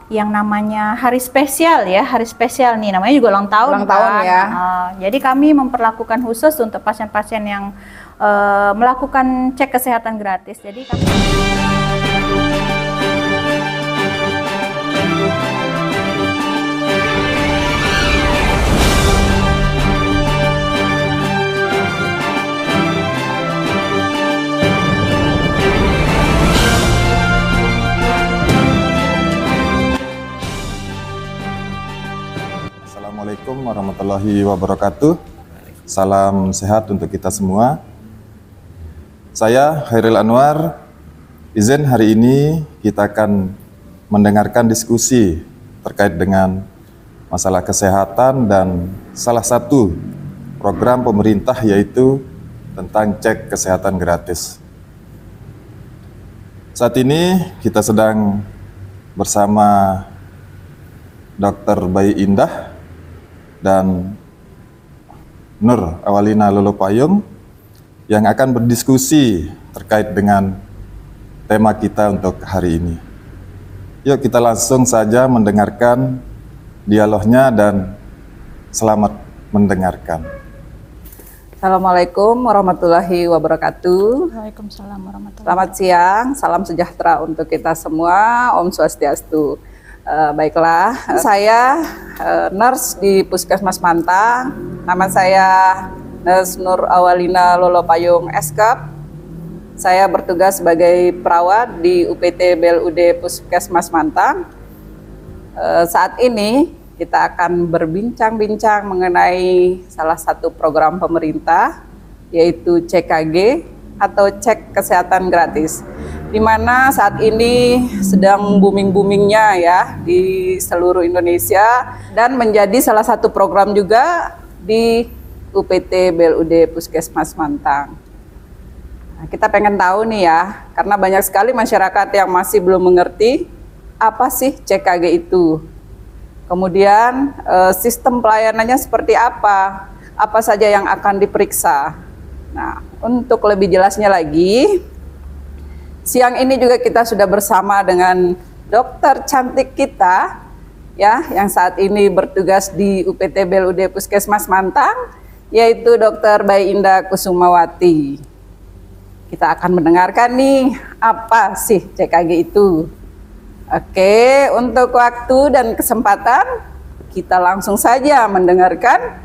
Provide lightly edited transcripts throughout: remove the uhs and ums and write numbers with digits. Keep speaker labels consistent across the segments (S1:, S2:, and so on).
S1: yang namanya hari spesial ya, hari spesial nih, namanya juga ulang tahun.
S2: Ulang tahun ya.
S1: Jadi kami memperlakukan khusus untuk pasien-pasien yang melakukan cek kesehatan gratis. Jadi kami...
S3: Assalamualaikum warahmatullahi wabarakatuh. Salam sehat untuk kita semua. Saya Khairil Anwar. Izin hari ini kita akan mendengarkan diskusi terkait dengan masalah kesehatan dan salah satu program pemerintah yaitu tentang cek kesehatan gratis. Saat ini kita sedang bersama Dr. Bayi Indah dan Nur Awalina Lolopayung yang akan berdiskusi terkait dengan tema kita untuk hari ini. Yuk kita langsung saja mendengarkan dialognya dan selamat mendengarkan.
S2: Assalamualaikum warahmatullahi wabarakatuh.
S1: Waalaikumsalam warahmatullahi wabarakatuh.
S2: Selamat siang, salam sejahtera untuk kita semua. Om Swastiastu. Baiklah, saya nurse di Puskesmas Mantang. Nama saya Nurse Nur Awalina Lolopayung Eskap. Saya bertugas sebagai perawat di UPT BLUD Puskesmas Mantang. Saat ini kita akan berbincang-bincang mengenai salah satu program pemerintah, yaitu CKG atau cek kesehatan gratis, di mana saat ini sedang booming-boomingnya ya di seluruh Indonesia dan menjadi salah satu program juga di UPT BLUD Puskesmas Mantang. Nah, kita pengen tahu nih ya, karena banyak sekali masyarakat yang masih belum mengerti apa sih CKG itu. Kemudian sistem pelayanannya seperti apa saja yang akan diperiksa. Nah, untuk lebih jelasnya lagi, siang ini juga kita sudah bersama dengan dokter cantik kita ya, yang saat ini bertugas di UPT BLUD Puskesmas Mantang, yaitu Dr. Bayi Indah Kusumawati. Kita akan mendengarkan nih, apa sih CKG itu? Oke, untuk waktu dan kesempatan, kita langsung saja mendengarkan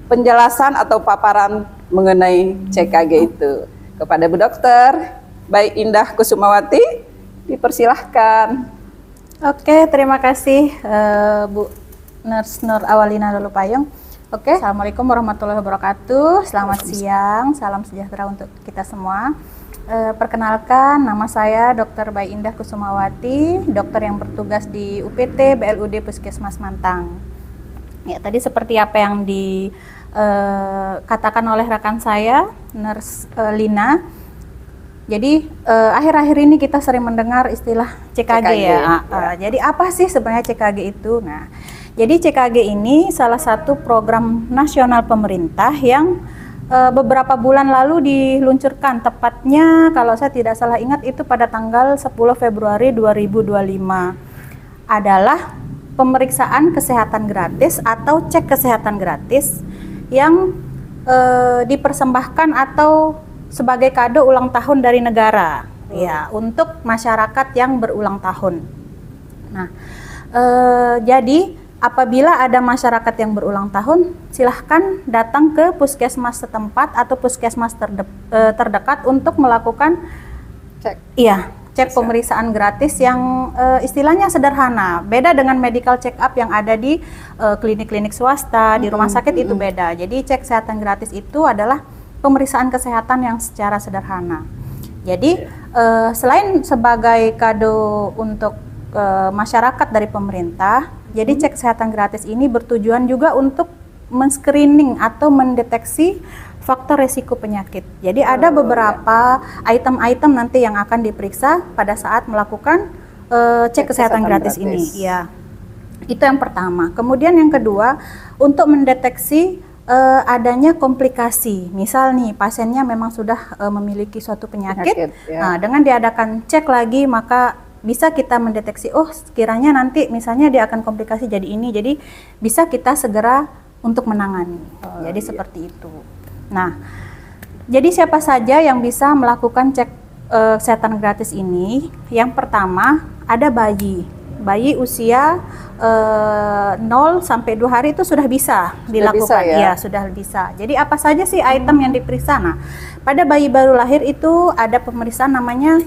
S2: penjelasan atau paparan mengenai CKG itu. Kepada Bu Dokter Bayi Indah Kusumawati, dipersilahkan.
S1: Oke, terima kasih Bu Nurse Nur Awalina Lolopayung. Oke, Assalamualaikum warahmatullahi wabarakatuh. Selamat siang, salam sejahtera untuk kita semua. Perkenalkan, nama saya Dr. Bayi Indah Kusumawati, dokter yang bertugas di UPT BLUD Puskesmas Mantang. Ya, tadi seperti apa yang dikatakan oleh rekan saya, Nurse Lina. Jadi akhir-akhir ini kita sering mendengar istilah CKG ya. Jadi apa sih sebenarnya CKG itu? Nah, jadi CKG ini salah satu program nasional pemerintah yang beberapa bulan lalu diluncurkan, tepatnya kalau saya tidak salah ingat itu pada tanggal 10 Februari 2025. Adalah pemeriksaan kesehatan gratis atau cek kesehatan gratis yang dipersembahkan atau sebagai kado ulang tahun dari negara ya, untuk masyarakat yang berulang tahun. Nah, jadi apabila ada masyarakat yang berulang tahun, silahkan datang ke puskesmas setempat atau puskesmas terdekat untuk melakukan cek pemeriksaan gratis yang istilahnya sederhana. Beda dengan medical check up yang ada di klinik-klinik swasta, di rumah sakit itu beda. Jadi cek kesehatan gratis itu adalah pemeriksaan kesehatan yang secara sederhana. Jadi selain sebagai kado untuk masyarakat dari pemerintah, jadi cek kesehatan gratis ini bertujuan juga untuk men-screening atau mendeteksi faktor resiko penyakit. Jadi ada beberapa item-item nanti yang akan diperiksa pada saat melakukan cek kesehatan gratis ini. Ya, itu yang pertama. Kemudian yang kedua, untuk mendeteksi adanya komplikasi. Misal nih pasiennya memang sudah memiliki suatu penyakit. Nah, dengan diadakan cek lagi maka bisa kita mendeteksi, oh sekiranya nanti misalnya dia akan komplikasi jadi ini, jadi bisa kita segera untuk menangani. Jadi seperti itu. Nah, jadi siapa saja yang bisa melakukan cek kesehatan gratis ini? Yang pertama ada bayi usia 0 sampai 2 hari itu sudah bisa dilakukan.
S2: Bisa, ya?
S1: Sudah bisa. Jadi apa saja sih item yang diperiksa? Nah, pada bayi baru lahir itu ada pemeriksaan namanya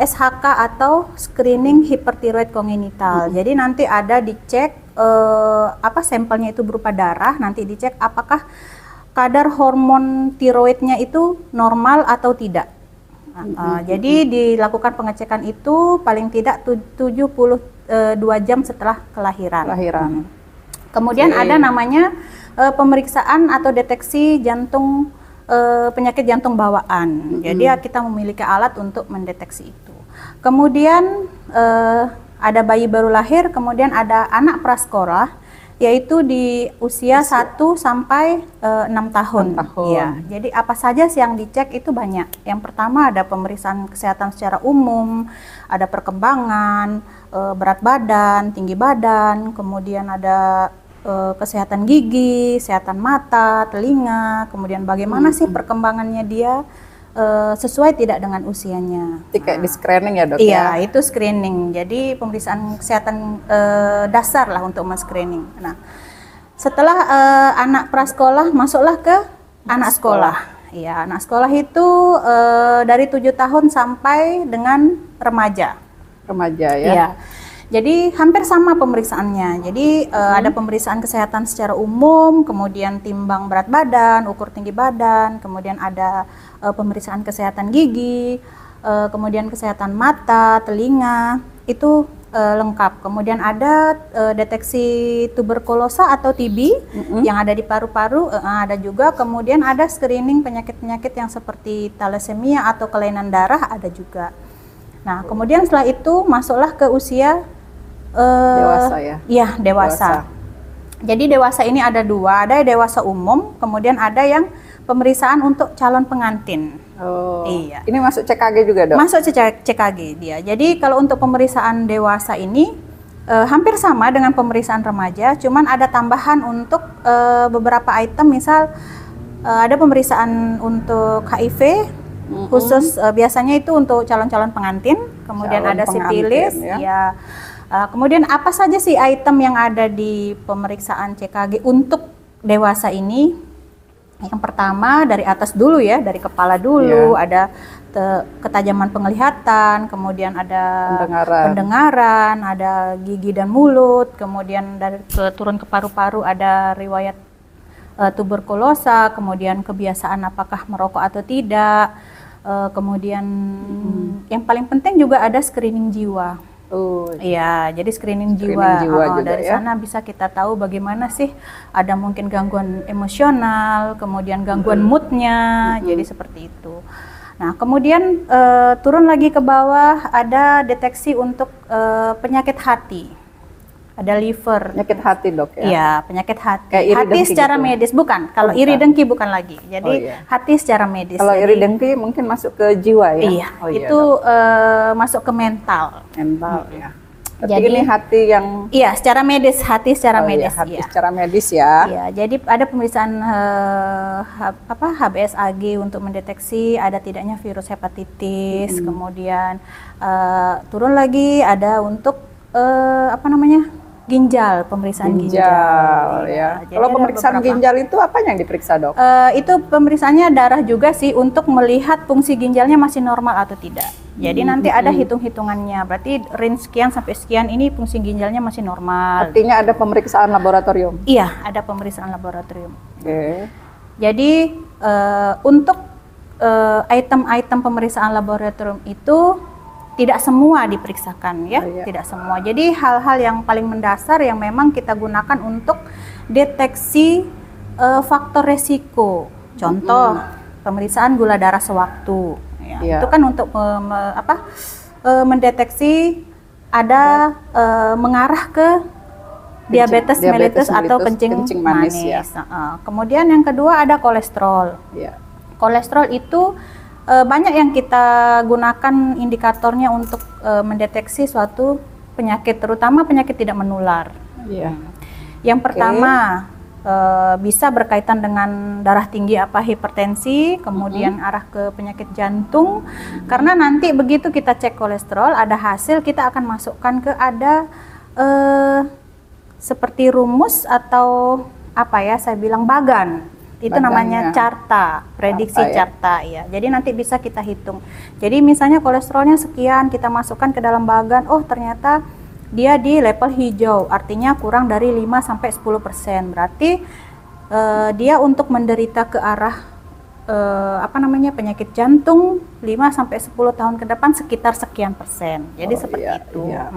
S1: SHK atau screening hipertiroid kongenital. Jadi nanti ada dicek sampelnya itu berupa darah, nanti dicek apakah kadar hormon tiroidnya itu normal atau tidak. Jadi dilakukan pengecekan itu paling tidak 72 jam setelah kelahiran. Kemudian ada namanya pemeriksaan atau deteksi jantung, penyakit jantung bawaan. Jadi kita memiliki alat untuk mendeteksi itu. Kemudian ada bayi baru lahir, kemudian ada anak prasekolah, yaitu di usia 1 sampai 6 tahun. Ya, jadi apa saja sih yang dicek itu banyak. Yang pertama ada pemeriksaan kesehatan secara umum, ada perkembangan, berat badan, tinggi badan, kemudian ada kesehatan gigi, kesehatan mata, telinga, kemudian bagaimana sih perkembangannya dia sesuai tidak dengan usianya.
S2: Itu kayak di screening ya, Dok?
S1: Iya, itu screening. Jadi pemeriksaan kesehatan dasar lah untuk men-screening. Nah, setelah anak prasekolah masuklah ke anak sekolah. Iya, anak sekolah itu dari 7 tahun sampai dengan remaja.
S2: Remaja ya?
S1: Iya. Jadi hampir sama pemeriksaannya. Jadi ada pemeriksaan kesehatan secara umum, kemudian timbang berat badan, ukur tinggi badan, kemudian ada pemeriksaan kesehatan gigi, kemudian kesehatan mata, telinga, itu lengkap. Kemudian ada deteksi tuberkulosa atau TB yang ada di paru-paru, ada juga. Kemudian ada screening penyakit-penyakit yang seperti thalassemia atau kelainan darah, ada juga. Nah, kemudian setelah itu masuklah ke usia
S2: dewasa ya?
S1: Iya, dewasa. Jadi dewasa ini ada 2, ada dewasa umum, kemudian ada yang pemeriksaan untuk calon pengantin.
S2: Oh,
S1: iya.
S2: Ini masuk CKG juga, Dok?
S1: Masuk CKG dia. Jadi kalau untuk pemeriksaan dewasa ini hampir sama dengan pemeriksaan remaja, cuman ada tambahan untuk beberapa item, misal ada pemeriksaan untuk HIV, khusus biasanya itu untuk calon-calon pengantin, kemudian ada sifilis, ya. Kemudian apa saja sih item yang ada di pemeriksaan CKG untuk dewasa ini? Yang pertama dari atas dulu ya, dari kepala dulu, ada ketajaman penglihatan, kemudian ada pendengaran, ada gigi dan mulut, kemudian dari turun ke paru-paru ada riwayat tuberkulosa, kemudian kebiasaan apakah merokok atau tidak, kemudian yang paling penting juga ada screening jiwa. Iya, jadi screening jiwa juga, dari sana bisa kita tahu bagaimana sih, ada mungkin gangguan emosional, kemudian gangguan moodnya, jadi seperti itu. Nah, kemudian turun lagi ke bawah ada deteksi untuk penyakit hati. Ada liver.
S2: Penyakit hati, Dok ya?
S1: Iya, penyakit hati.
S2: Kayak iri
S1: hati
S2: dengki
S1: secara
S2: gitu?
S1: Medis, bukan. Kalau iri dengki bukan lagi. Jadi hati secara medis.
S2: Kalau iri dengki mungkin masuk ke jiwa ya?
S1: Iya, itu masuk ke mental.
S2: Mental ya. Jadi ini hati yang...
S1: Iya, secara medis, hati secara medis.
S2: Iya, hati secara medis ya.
S1: Iya, jadi ada pemeriksaan HBsAg untuk mendeteksi ada tidaknya virus hepatitis. Kemudian turun lagi ada untuk ginjal, pemeriksaan ginjal
S2: ya. Kalau pemeriksaan ginjal itu apa yang diperiksa, Dok?
S1: Itu pemeriksaannya darah juga sih untuk melihat fungsi ginjalnya masih normal atau tidak. Jadi nanti ada hitung-hitungannya, berarti range sekian sampai sekian ini fungsi ginjalnya masih normal.
S2: Artinya ada pemeriksaan laboratorium?
S1: Iya, ada pemeriksaan laboratorium.
S2: Oke.
S1: Jadi untuk item-item pemeriksaan laboratorium itu tidak semua diperiksakan ya, tidak semua. Jadi hal-hal yang paling mendasar yang memang kita gunakan untuk deteksi faktor resiko. Contoh, pemeriksaan gula darah sewaktu. Ya. Itu kan untuk mendeteksi ada mengarah ke diabetes mellitus atau kencing manis.
S2: Ya.
S1: Kemudian yang kedua ada kolesterol.
S2: Ya.
S1: Kolesterol itu banyak yang kita gunakan indikatornya untuk mendeteksi suatu penyakit, terutama penyakit tidak menular.
S2: Iya.
S1: Yang pertama bisa berkaitan dengan darah tinggi apa hipertensi, kemudian arah ke penyakit jantung. Karena nanti begitu kita cek kolesterol, ada hasil, kita akan masukkan ke ada seperti rumus atau apa ya, saya bilang bagan. Itu namanya carta, prediksi carta ya. Jadi nanti bisa kita hitung. Jadi misalnya kolesterolnya sekian, kita masukkan ke dalam bagan, oh ternyata dia di level hijau, artinya kurang dari 5-10%. Berarti dia untuk menderita ke arah penyakit jantung 5-10 tahun ke depan sekitar sekian persen. Jadi seperti itu.
S2: Iya.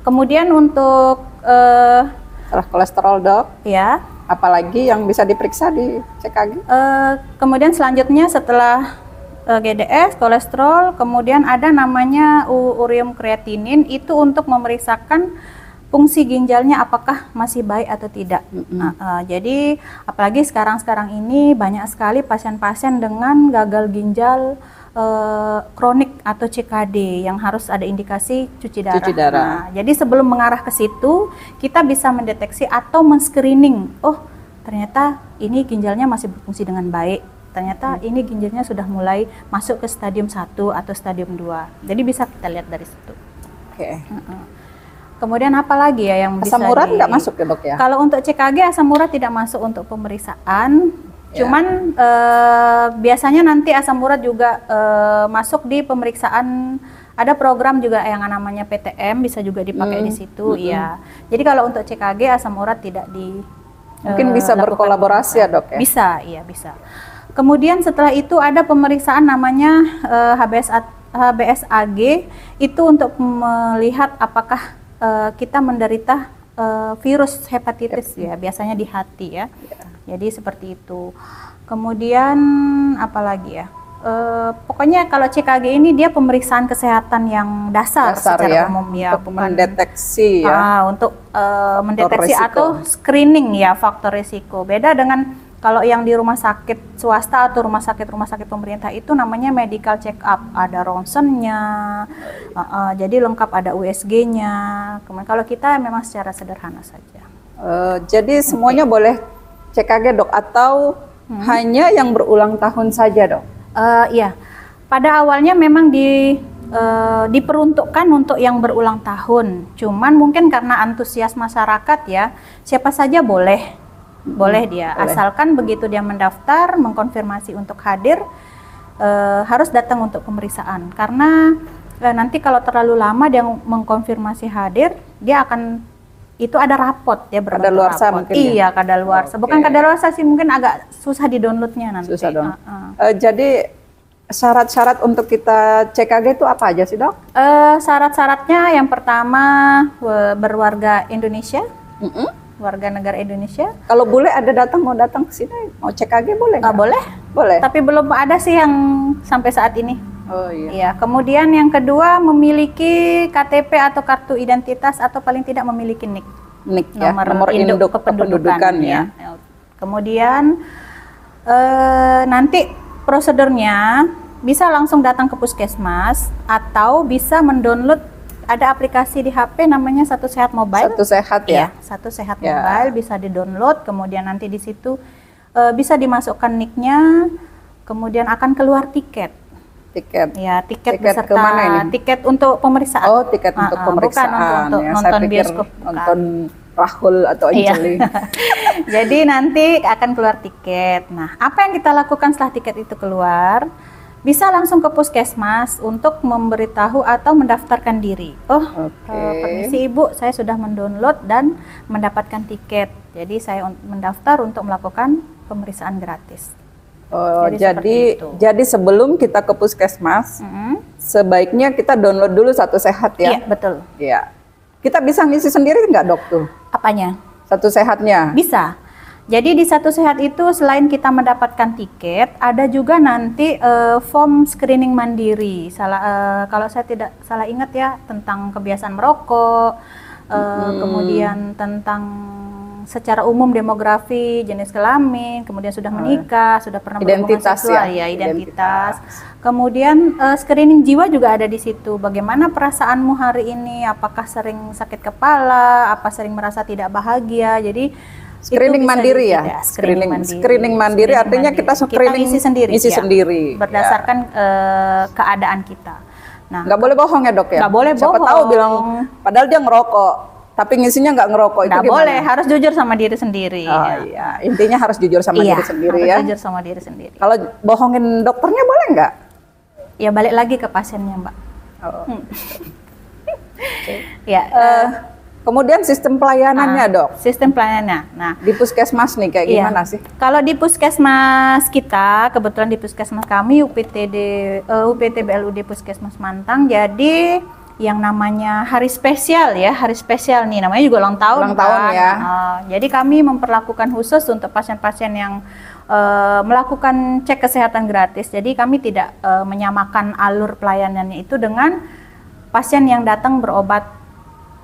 S1: Kemudian untuk
S2: Darah kolesterol, Dok.
S1: ya,
S2: Apalagi yang bisa diperiksa di CKG?
S1: kemudian selanjutnya setelah GDS, kolesterol, kemudian ada namanya ureum kreatinin, itu untuk memeriksakan fungsi ginjalnya apakah masih baik atau tidak. Jadi apalagi sekarang ini banyak sekali pasien-pasien dengan gagal ginjal kronik atau CKD yang harus ada indikasi cuci darah. Nah, jadi sebelum mengarah ke situ, kita bisa mendeteksi atau men-screening. Oh, ternyata ini ginjalnya masih berfungsi dengan baik. Ternyata ini ginjalnya sudah mulai masuk ke stadium 1 atau stadium 2. Jadi bisa kita lihat dari situ.
S2: Oke.
S1: Kemudian apa lagi ya yang bisa
S2: Asam urat nggak masuk ya, Dok ya?
S1: Kalau untuk CKG asam urat tidak masuk untuk pemeriksaan. Cuman biasanya nanti asam urat juga masuk di pemeriksaan. Ada program juga yang namanya PTM, bisa juga dipakai di situ. Iya. Jadi kalau untuk CKG asam urat tidak di
S2: Mungkin bisa
S1: lakukan
S2: berkolaborasi ya, Dok ya?
S1: Bisa, iya bisa. Kemudian setelah itu ada pemeriksaan namanya HBsAg, itu untuk melihat apakah kita menderita virus hepatitis ya, biasanya di hati ya. Jadi seperti itu. Kemudian apalagi ya? Pokoknya kalau CKG ini dia pemeriksaan kesehatan yang dasar secara umum ya,
S2: untuk mendeteksi ya.
S1: Untuk mendeteksi atau screening ya faktor risiko. Beda dengan kalau yang di rumah sakit swasta atau rumah sakit pemerintah itu namanya medical check up, ada ronsennya, jadi lengkap, ada USG-nya. Kemudian kalau kita memang secara sederhana saja.
S2: Jadi semuanya boleh CKG, Dok, atau hanya yang berulang tahun saja, Dok?
S1: Iya, pada awalnya memang diperuntukkan untuk yang berulang tahun. Cuman mungkin karena antusias masyarakat ya, siapa saja boleh dia. Asalkan begitu dia mendaftar, mengkonfirmasi untuk hadir, harus datang untuk pemeriksaan. Karena nanti kalau terlalu lama dia mengkonfirmasi hadir, dia akan itu ada rapot ya,
S2: kadaluarsa mungkin ya?
S1: Iya, kadaluarsa. Bukan kadaluarsa sih, mungkin agak susah di-downloadnya nanti.
S2: Susah dong. Jadi syarat-syarat untuk kita CKG itu apa aja sih, Dok?
S1: Syarat-syaratnya yang pertama berwarga Indonesia, warga negara Indonesia.
S2: Kalau boleh mau datang ke sini, mau CKG boleh?
S1: Boleh.
S2: Boleh.
S1: Tapi belum ada sih yang sampai saat ini.
S2: Oh iya.
S1: Iya. Kemudian yang kedua memiliki KTP atau kartu identitas atau paling tidak memiliki NIK.
S2: NIK ya, nomor induk kependudukan ya.
S1: Kemudian nanti prosedurnya bisa langsung datang ke puskesmas atau bisa mendownload, ada aplikasi di HP namanya Satu Sehat Mobile.
S2: Satu Sehat ya.
S1: Satu Sehat Mobile bisa di-download, kemudian nanti di situ bisa dimasukkan NIK-nya, kemudian akan keluar tiket. Ya, tiket beserta
S2: kemana ini?
S1: Tiket untuk pemeriksaan.
S2: Oh, tiket untuk pemeriksaan.
S1: Bukan untuk
S2: ya,
S1: nonton bioskop.
S2: Nonton Rahul atau Anjeli.
S1: Jadi nanti akan keluar tiket. Nah, apa yang kita lakukan setelah tiket itu keluar? Bisa langsung ke puskesmas untuk memberitahu atau mendaftarkan diri. Permisi Ibu, saya sudah mendownload dan mendapatkan tiket. Jadi saya mendaftar untuk melakukan pemeriksaan gratis.
S2: Jadi sebelum kita ke puskesmas, sebaiknya kita download dulu Satu Sehat ya?
S1: Iya, betul.
S2: Iya. Kita bisa ngisi sendiri nggak, Dok, tuh?
S1: Apanya?
S2: Satu Sehatnya?
S1: Bisa. Jadi di Satu Sehat itu selain kita mendapatkan tiket, ada juga nanti form screening mandiri. Kalau saya tidak salah ingat ya, tentang kebiasaan merokok, kemudian tentang secara umum demografi, jenis kelamin, kemudian sudah menikah, sudah pernah berhubungan
S2: Identitas
S1: seksual,
S2: ya,
S1: identitas. Kemudian screening jiwa juga ada di situ. Bagaimana perasaanmu hari ini? Apakah sering sakit kepala? Apa sering merasa tidak bahagia? Jadi
S2: Screening
S1: itu bisa
S2: mandiri ya?
S1: tidak,
S2: Screening mandiri artinya kita screening
S1: isi sendiri,
S2: isi
S1: ya,
S2: sendiri.
S1: berdasarkan keadaan kita. Nah,
S2: Nggak boleh bohong ya dok ya?
S1: Nggak boleh
S2: Siapa
S1: bohong.
S2: tahu bilang, padahal dia ngerokok, tapi ngisinya nggak ngerokok. Itu
S1: nggak
S2: gimana?
S1: boleh, harus jujur sama diri sendiri.
S2: Oh iya, intinya harus jujur sama
S1: Iya,
S2: diri sendiri
S1: harus
S2: ya.
S1: jujur sama diri sendiri.
S2: Kalau bohongin dokternya boleh nggak?
S1: Ya balik lagi ke pasiennya, Mbak.
S2: Oh.
S1: Ya,
S2: Kemudian sistem pelayanannya dok,
S1: sistem pelayanannya. Nah,
S2: di puskesmas nih kayak
S1: iya.
S2: gimana sih?
S1: Kalau di puskesmas kita, kebetulan di puskesmas kami UPT BLUD Puskesmas Mantang, jadi yang namanya hari spesial ya, hari spesial nih, namanya juga ulang tahun.
S2: Ulang tahun
S1: kan?
S2: ya.
S1: Jadi kami memperlakukan khusus untuk pasien-pasien yang melakukan cek kesehatan gratis. Jadi kami tidak menyamakan alur pelayanannya itu dengan pasien yang datang berobat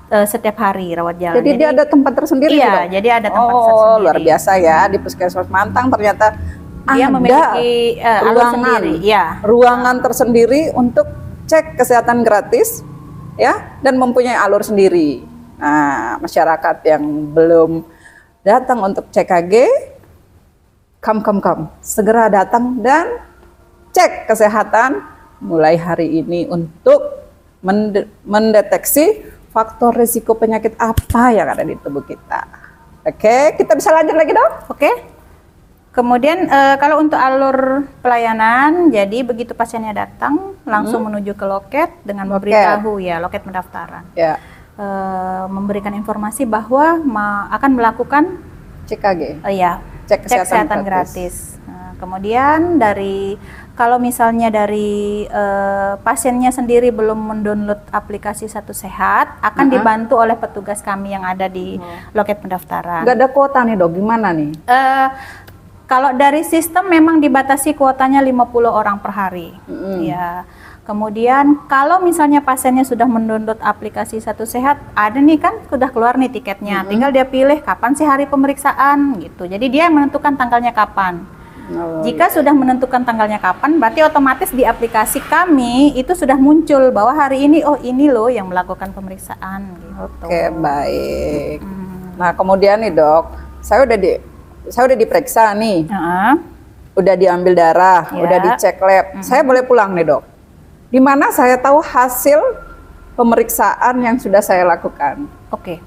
S1: setiap hari rawat jalan.
S2: Jadi dia ada tempat tersendiri
S1: Iya,
S2: dok?
S1: jadi ada tempat
S2: Oh
S1: tersendiri.
S2: luar biasa ya, di puskesmas Mantang ternyata
S1: Dia
S2: ada
S1: memiliki alur sendiri, ya.
S2: ruangan tersendiri untuk cek kesehatan gratis ya, dan mempunyai alur sendiri. Nah, masyarakat yang belum datang untuk CKG, come, segera datang dan cek kesehatan mulai hari ini untuk mendeteksi faktor risiko penyakit apa yang ada di tubuh kita. Oke, kita bisa lanjut lagi dok?
S1: Oke. Kemudian kalau untuk alur pelayanan, jadi begitu pasiennya datang langsung menuju ke loket dengan memberitahu ya, loket pendaftaran.
S2: Ya,
S1: Memberikan informasi bahwa akan melakukan
S2: CKG.
S1: ya,
S2: Cek kesehatan
S1: gratis. Nah, kemudian kalau misalnya dari pasiennya sendiri belum mendownload aplikasi Satu Sehat, akan dibantu oleh petugas kami yang ada di loket pendaftaran.
S2: Nggak ada kuota nih dok, gimana nih?
S1: Kalau dari sistem memang dibatasi kuotanya 50 orang per hari. Ya. Kemudian kalau misalnya pasiennya sudah mendownload aplikasi Satu Sehat, ada nih kan sudah keluar nih tiketnya. Tinggal dia pilih kapan sih hari pemeriksaan gitu. Jadi dia yang menentukan tanggalnya kapan. Jika sudah menentukan tanggalnya kapan, berarti otomatis di aplikasi kami itu sudah muncul bahwa hari ini ini loh yang melakukan pemeriksaan gitu.
S2: Oke, baik. Nah, kemudian nih dok, saya udah diperiksa nih. Udah diambil darah,
S1: Ya.
S2: udah dicek lab. Saya boleh pulang nih dok. Di mana saya tahu hasil pemeriksaan yang sudah saya lakukan?
S1: Oke.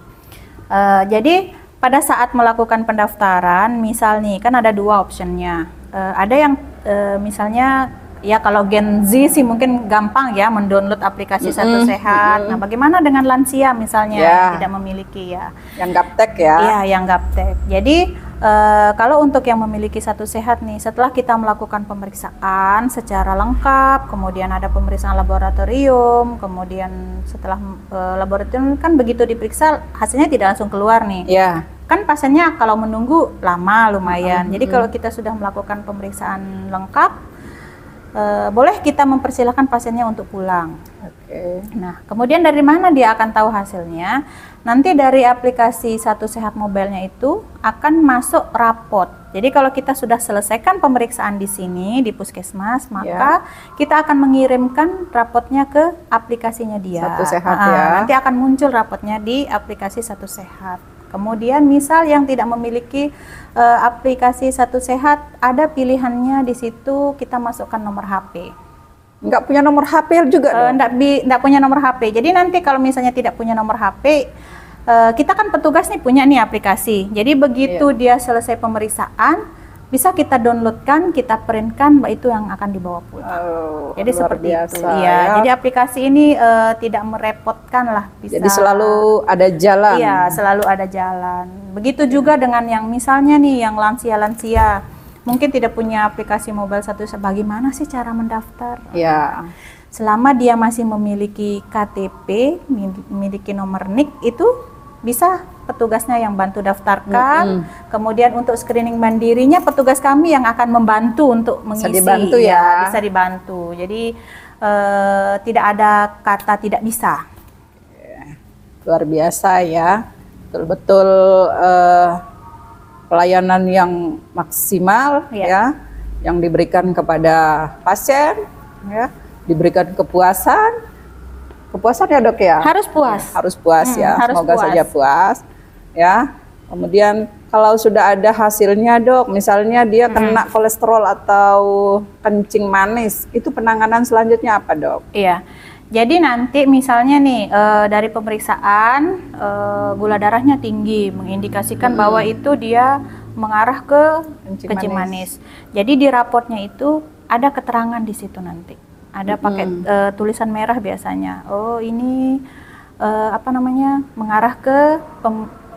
S1: Jadi pada saat melakukan pendaftaran, misal nih kan ada dua optionnya. Ada yang misalnya ya kalau Gen Z sih mungkin gampang ya mendownload aplikasi Satu Sehat. Nah, bagaimana dengan lansia misalnya yang tidak memiliki ya?
S2: Yang gaptek ya?
S1: Iya, yang gaptek. Jadi kalau untuk yang memiliki Satu Sehat nih, setelah kita melakukan pemeriksaan secara lengkap, kemudian ada pemeriksaan laboratorium, kemudian setelah laboratorium kan begitu diperiksa hasilnya tidak langsung keluar nih.
S2: Iya.
S1: Kan pasiennya kalau menunggu lama lumayan. Jadi kalau kita sudah melakukan pemeriksaan lengkap, boleh kita mempersilahkan pasiennya untuk pulang.
S2: Oke.
S1: Nah, kemudian dari mana dia akan tahu hasilnya? Nanti dari aplikasi Satu Sehat Mobile-nya itu akan masuk rapot. Jadi kalau kita sudah selesaikan pemeriksaan di sini di puskesmas, maka kita akan mengirimkan rapotnya ke aplikasinya dia.
S2: Satu Sehat ya.
S1: Nanti akan muncul rapotnya di aplikasi Satu Sehat. Kemudian misal yang tidak memiliki aplikasi Satu Sehat, ada pilihannya di situ kita masukkan nomor HP.
S2: Nggak punya nomor HP juga dong?
S1: Nggak punya nomor HP. Jadi nanti kalau misalnya tidak punya nomor HP, kita kan petugas nih punya nih aplikasi. Jadi begitu dia selesai pemeriksaan, bisa kita downloadkan, kita printkan, itu yang akan dibawa pulang. Jadi
S2: luar
S1: seperti
S2: biasa,
S1: itu. Iya. Jadi aplikasi ini tidak merepotkan lah. Bisa.
S2: Jadi selalu ada jalan.
S1: Iya, selalu ada jalan. Begitu juga dengan yang misalnya nih yang lansia-lansia. Mungkin tidak punya aplikasi mobile Satu Sehat, bagaimana sih cara mendaftar?
S2: Ya.
S1: Selama dia masih memiliki KTP, memiliki nomor NIK, itu bisa petugasnya yang bantu daftarkan. Kemudian untuk screening mandirinya petugas kami yang akan membantu untuk mengisi.
S2: Bisa dibantu ya.
S1: Bisa dibantu. Jadi tidak ada kata tidak bisa.
S2: Luar biasa ya. betul-betul pelayanan yang maksimal ya, yang diberikan kepada pasien ya, diberikan kepuasan ya dok ya.
S1: Harus puas.
S2: Harus puas ya.
S1: Harus
S2: Semoga
S1: puas.
S2: saja puas ya. Kemudian kalau sudah ada hasilnya dok, misalnya dia kena kolesterol atau kencing manis, itu penanganan selanjutnya apa dok?
S1: Iya. Jadi nanti misalnya nih dari pemeriksaan gula darahnya tinggi, mengindikasikan bahwa itu dia mengarah ke kencing manis. Jadi di raportnya itu ada keterangan di situ nanti. Ada pakai tulisan merah biasanya. Oh ini mengarah ke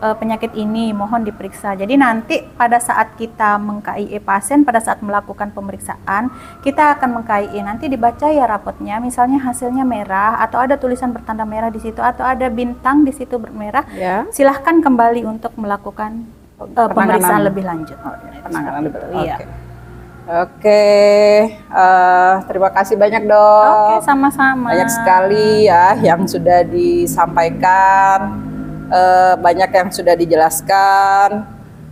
S1: penyakit ini, mohon diperiksa. Jadi nanti pada saat kita meng-KIE pasien, pada saat melakukan pemeriksaan, kita akan meng-KIE, nanti dibaca ya rapotnya, misalnya hasilnya merah, atau ada tulisan bertanda merah di situ, atau ada bintang di situ bermerah, silahkan kembali untuk melakukan pemeriksaan lebih lanjut.
S2: Penanganan lebih lanjut.
S1: Iya.
S2: Oke, terima kasih banyak dok.
S1: Oke, sama-sama.
S2: Banyak sekali ya yang sudah disampaikan. Banyak yang sudah dijelaskan.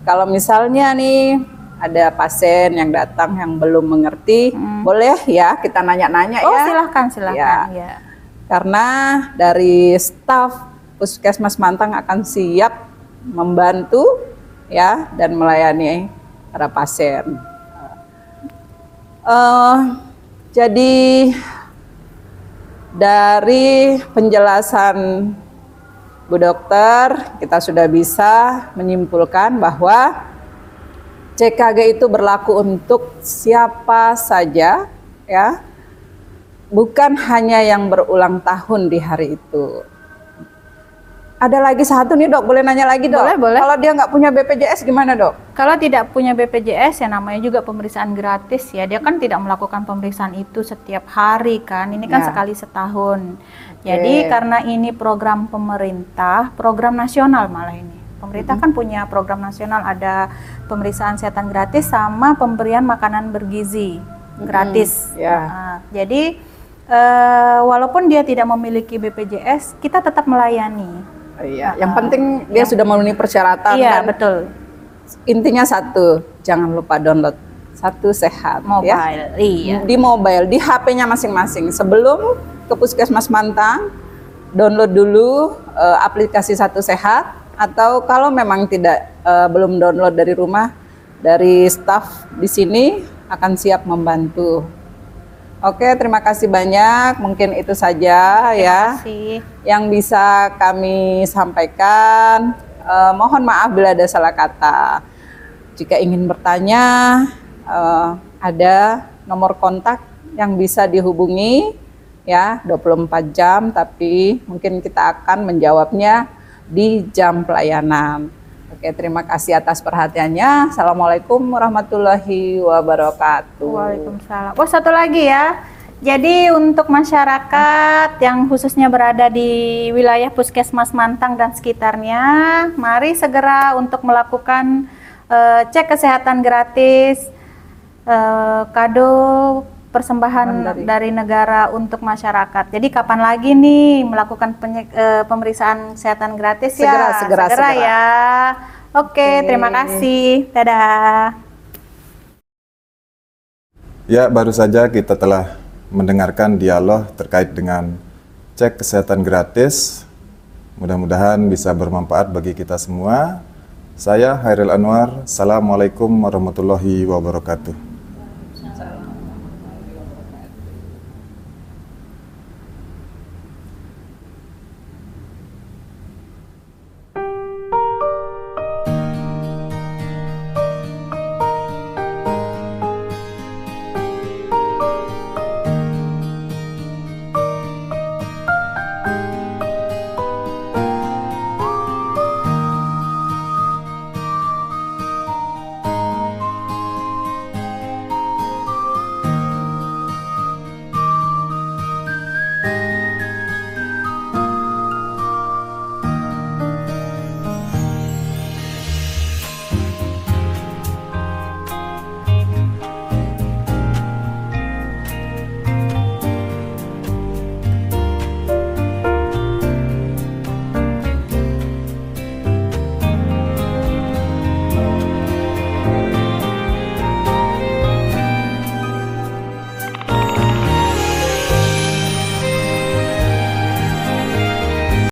S2: Kalau misalnya nih ada pasien yang datang yang belum mengerti, boleh ya kita nanya-nanya ya.
S1: Silahkan
S2: ya. Karena dari staf Puskesmas Mantang akan siap membantu ya dan melayani para pasien. Jadi dari penjelasan Bu Dokter, kita sudah bisa menyimpulkan bahwa CKG itu berlaku untuk siapa saja ya, bukan hanya yang berulang tahun di hari itu. Ada lagi satu nih dok, boleh nanya lagi dok?
S1: Boleh.
S2: Kalau dia nggak punya BPJS gimana dok?
S1: Kalau tidak punya BPJS ya namanya juga pemeriksaan gratis ya. Dia kan tidak melakukan pemeriksaan itu setiap hari kan. Ini kan sekali setahun. Jadi karena ini program pemerintah, program nasional malah ini. Pemerintah kan punya program nasional, ada pemeriksaan kesehatan gratis sama pemberian makanan bergizi gratis. Nah, jadi walaupun dia tidak memiliki BPJS, kita tetap melayani.
S2: Iya, yang penting dia sudah memenuhi persyaratan.
S1: Iya,
S2: kan?
S1: betul.
S2: Intinya satu, jangan lupa download Satu Sehat
S1: mobile.
S2: Ya?
S1: Iya.
S2: Di mobile, di HP-nya masing-masing. Sebelum ke Puskesmas Mantang, download dulu aplikasi Satu Sehat, atau kalau memang belum download dari rumah, dari staf di sini akan siap membantu. Oke, terima kasih banyak. Mungkin itu saja ya yang bisa kami sampaikan. Mohon maaf bila ada salah kata. Jika ingin bertanya, ada nomor kontak yang bisa dihubungi ya 24 jam, tapi mungkin kita akan menjawabnya di jam pelayanan. Oke, terima kasih atas perhatiannya. Assalamualaikum warahmatullahi wabarakatuh.
S1: Waalaikumsalam. Oh, satu lagi ya. Jadi untuk masyarakat yang khususnya berada di wilayah Puskesmas Mantang dan sekitarnya, mari segera untuk melakukan cek kesehatan gratis, kado persembahan dari negara untuk masyarakat. Jadi kapan lagi nih melakukan pemeriksaan kesehatan gratis? Segera ya. Oke, terima kasih. Dadah.
S3: Ya, baru saja kita telah mendengarkan dialog terkait dengan cek kesehatan gratis. Mudah-mudahan bisa bermanfaat bagi kita semua. Saya Hairil Anwar. Assalamualaikum warahmatullahi wabarakatuh.